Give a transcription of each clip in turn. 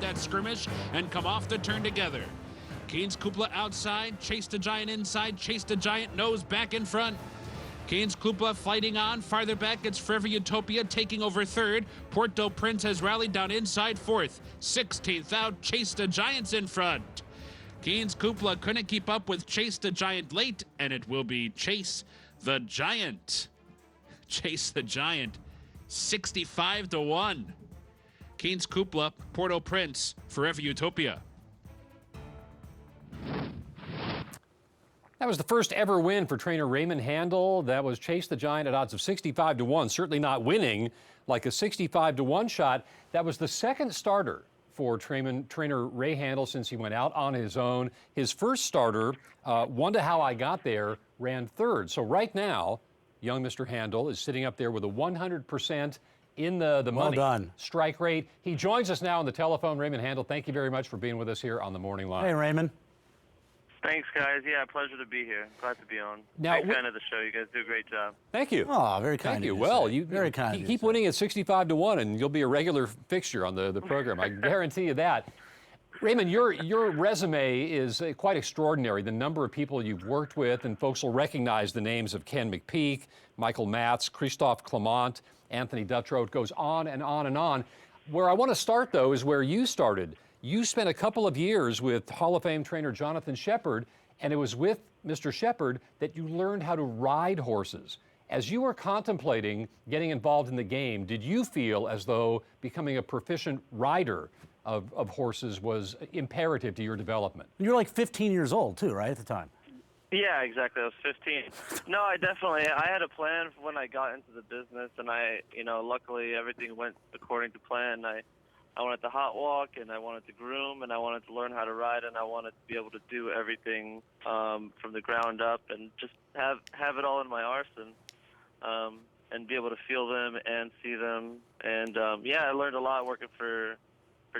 that skirmish and come off the turn together. Kane's Kupla outside, Chase the Giant inside, Chase the Giant nose back in front. Kane's Kupla fighting on, farther back it's Forever Utopia taking over third. Porto Prince has rallied down inside fourth. 16th out, Chase the Giant's in front. Kane's Kupla couldn't keep up with Chase the Giant late, and it will be Chase the Giant. Chase the Giant, 65-1. Kane's Kupla, Porto Prince, Forever Utopia. That was the first ever win for trainer Raymond Handal. That was Chase the Giant at odds of 65-1, certainly not winning like a 65-1 shot. That was the second starter for trainer Ray Handal since he went out on his own. His first starter, Wundahowigothere, ran third. So right now, young Mr. Handal is sitting up there with a 100% in the money done. Strike rate. He joins us now on the telephone. Raymond Handal, thank you very much for being with us here on the Morning Line. Hey, Raymond. Thanks, guys. Yeah, pleasure to be here. Glad to be on. Now, big fan of the show. You guys do a great job. Thank you. Oh, very kind Thank of you. you. Well, you very kind. Keep winning at 65-1, and you'll be a regular fixture on the program. I guarantee you that. Raymond, your resume is quite extraordinary. The number of people you've worked with, and folks will recognize the names of Ken McPeak, Michael Matz, Christophe Clement, Anthony Dutrow. It goes on and on and on. Where I want to start, though, is where you started. You spent a couple of years with Hall of Fame trainer Jonathan Sheppard, and it was with Mr. Sheppard that you learned how to ride horses. As you were contemplating getting involved in the game, did you feel as though becoming a proficient rider of horses was imperative to your development? You're like 15 years old, too, right, at the time? Yeah, exactly. I was 15. No, I had a plan when I got into the business, and luckily everything went according to plan. I wanted to hot walk, and I wanted to groom, and I wanted to learn how to ride, and I wanted to be able to do everything from the ground up and just have it all in my arsenal, and be able to feel them and see them. And I learned a lot working for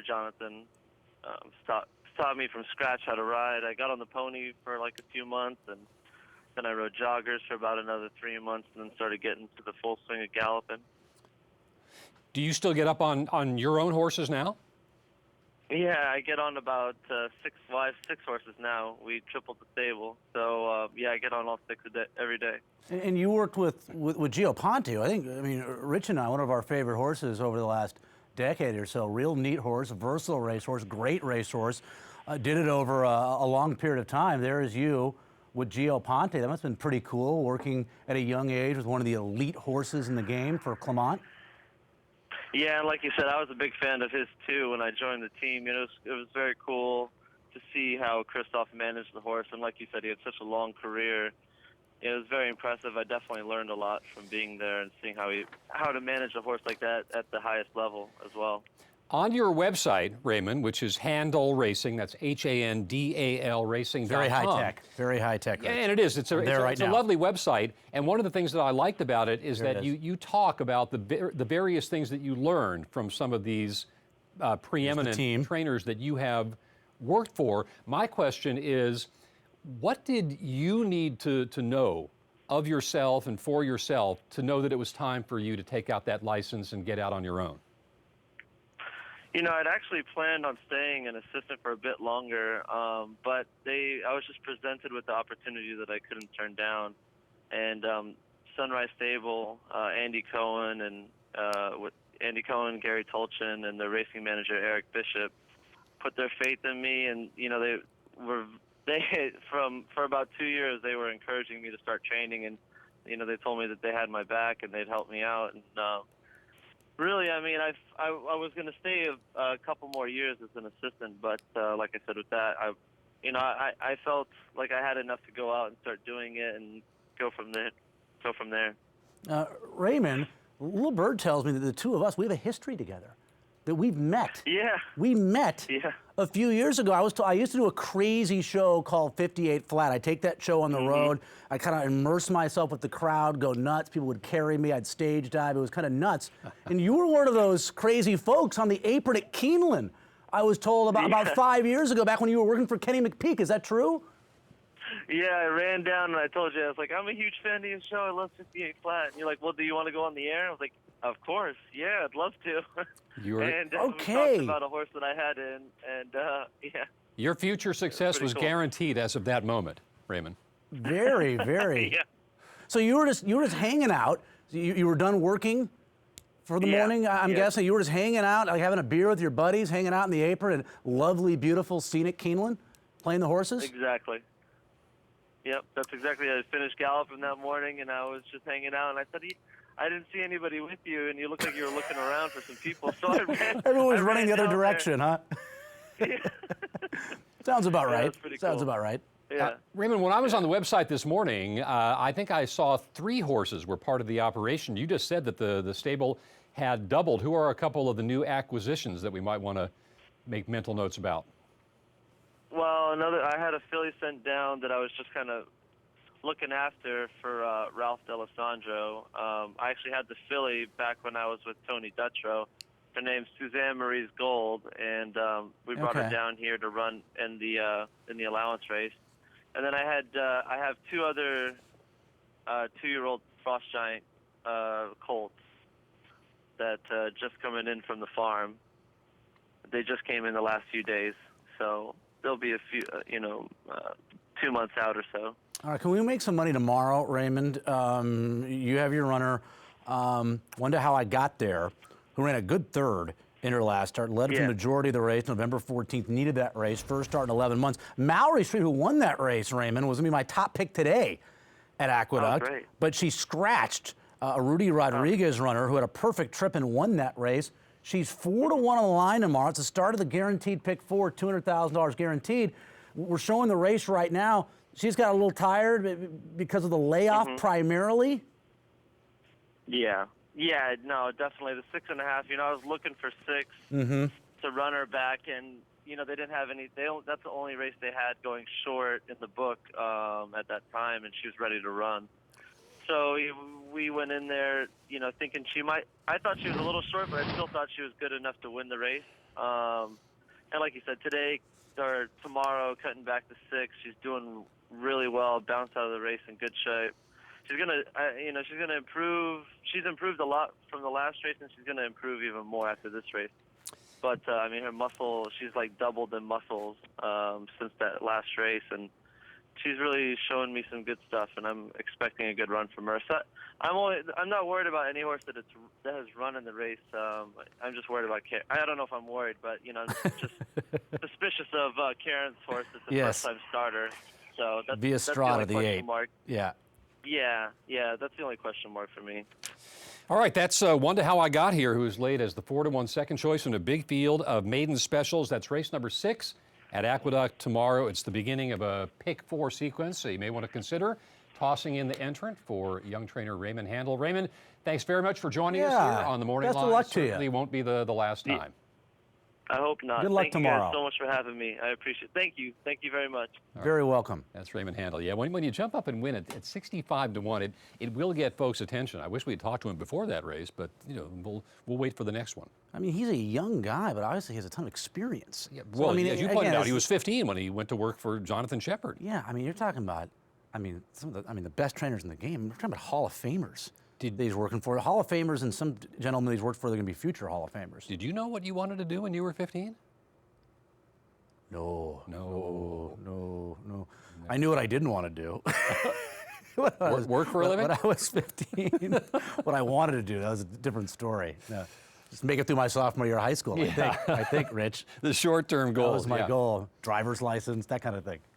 Jonathan. Taught me from scratch how to ride. I got on the pony for like a few months, and then I rode joggers for about another 3 months, and then started getting to the full swing of galloping. Do you still get up on your own horses now? Yeah, I get on about six horses now. We tripled the stable. So, I get on all six every day. And you worked with Gio Ponte. I mean, Rich and I, one of our favorite horses over the last decade or so. Real neat horse, versatile racehorse, great racehorse. Did it over a long period of time. There is you with Gio Ponte. That must have been pretty cool, working at a young age with one of the elite horses in the game for Clement. Yeah, and like you said, I was a big fan of his too when I joined the team. It was very cool to see how Christophe managed the horse, and like you said, he had such a long career. It was very impressive. I definitely learned a lot from being there and seeing how to manage a horse like that at the highest level as well. On your website, Raymond, which is Handal Racing, that's Handal Racing. Very high tech. Very high tech. Yeah, and it is. It's a lovely website. And one of the things that I liked about it is that you talk about the various things that you learned from some of these preeminent trainers that you have worked for. My question is, what did you need to know of yourself and for yourself to know that it was time for you to take out that license and get out on your own? I'd actually planned on staying an assistant for a bit longer, but I was just presented with the opportunity that I couldn't turn down. And Sunrise Stable, Andy Cohen, Gary Tolchin, and the racing manager Eric Bishop put their faith in me, and for about 2 years they were encouraging me to start training, and they told me that they had my back and they'd help me out. And really, I mean, I was going to stay a couple more years as an assistant, but like I said, with that, I felt like I had enough to go out and start doing it and go from there. Raymond, Little Bird tells me that the two of us, we have a history together, that we've met. Yeah. We met a few years ago. I used to do a crazy show called 58 Flat. I'd take that show on the road. I kind of immerse myself with the crowd, go nuts. People would carry me. I'd stage dive. It was kind of nuts. And you were one of those crazy folks on the apron at Keeneland, I was told about 5 years ago, back when you were working for Kenny McPeak. Is that true? Yeah, I ran down and I told you, I was like, I'm a huge fan of your show. I love 58 flat. And you're like, well, do you want to go on the air? I was like, of course. Yeah, I'd love to. You were and we okay. talked about a horse that I had in, and yeah. Your future success was cool. guaranteed as of that moment, Raymond. Very, very. Yeah. So you were just hanging out. You were done working for the morning, I'm guessing. You were just hanging out, like having a beer with your buddies, hanging out in the apron in lovely, beautiful, scenic Keeneland, playing the horses? Exactly. Yep, that's exactly it. I finished galloping that morning, and I was just hanging out, and I said, I didn't see anybody with you, and you looked like you were looking around for some people, so I ran. Everyone was I running ran the other down direction, huh? there. Sounds about right. that's pretty Sounds cool. about right. Yeah. Raymond, when I was on the website this morning, I think I saw 3 horses were part of the operation. You just said that the stable had doubled. Who are a couple of the new acquisitions that we might want to make mental notes about? Well, I had a filly sent down that I was just kind of looking after for Ralph D'Alessandro. I actually had the filly back when I was with Tony Dutrow. Her name's Suzanne Marie's Gold, and we brought her down here to run in the allowance race. And then I have 2 other 2-year-old Frost Giant colts that just coming in from the farm. They just came in the last few days, so there'll be a few, 2 months out or so. All right, can we make some money tomorrow, Raymond? You have your runner, Wundahowigothere, who ran a good third in her last start, led the majority of the race, November 14th, needed that race, first start in 11 months. Mallory Street, who won that race, Raymond, was going to be my top pick today at Aqueduct, but she scratched a Rudy Rodriguez runner who had a perfect trip and won that race. She's 4-1 on the line tomorrow. It's the start of the guaranteed pick 4, $200,000 guaranteed. We're showing the race right now. She's got a little tired because of the layoff primarily. Yeah, no, definitely the 6.5. I was looking for 6 to run her back, and they didn't have any. That's the only race they had going short in the book at that time, and she was ready to run. So we went in there, thinking she might. I thought she was a little short, but I still thought she was good enough to win the race. And like you said, today or tomorrow, cutting back to 6, she's doing really well. Bounced out of the race in good shape. She's gonna improve. She's improved a lot from the last race, and she's gonna improve even more after this race. But her muscle, she's like doubled in muscles since that last race, and she's really showing me some good stuff, and I'm expecting a good run from her. So I'm not worried about any horse that has run in the race. I'm just worried about Karen. I don't know if I'm worried, but I'm just suspicious of Karen's horse. It's a first-time starter, so that's Estrada, the only question mark. Yeah, that's the only question mark for me. All right, that's Wundahowigothere, who's laid as the 4-1 second choice in a big field of maiden specials. That's race number 6 at Aqueduct tomorrow. It's the beginning of a pick 4 sequence, so you may want to consider tossing in the entrant for young trainer Raymond Handal. Raymond, thanks very much for joining us here on the Morning Line. Best of luck to you. Certainly won't be the last time. I hope not. Good luck Thank tomorrow. you guys so much for having me. I appreciate it. Thank you very much. Very welcome. That's Raymond Handal. Yeah, when you jump up and win it at 65-1, it will get folks' attention. I wish we had talked to him before that race, but we'll wait for the next one. I mean, he's a young guy, but obviously he has a ton of experience. Yeah, well, as you pointed out, he was 15 when he went to work for Jonathan Sheppard. Yeah, you're talking about, some of the best trainers in the game. We're talking about Hall of Famers. That he's working for Hall of Famers, and some gentlemen he's worked for, they're going to be future Hall of Famers. Did you know what you wanted to do when you were 15? No. I knew what I didn't want to do. Work for a living? When I was 15, what I wanted to do, that was a different story. No, just make it through my sophomore year of high school, I think, Rich. The short-term goal. That was my goal. Driver's license, that kind of thing.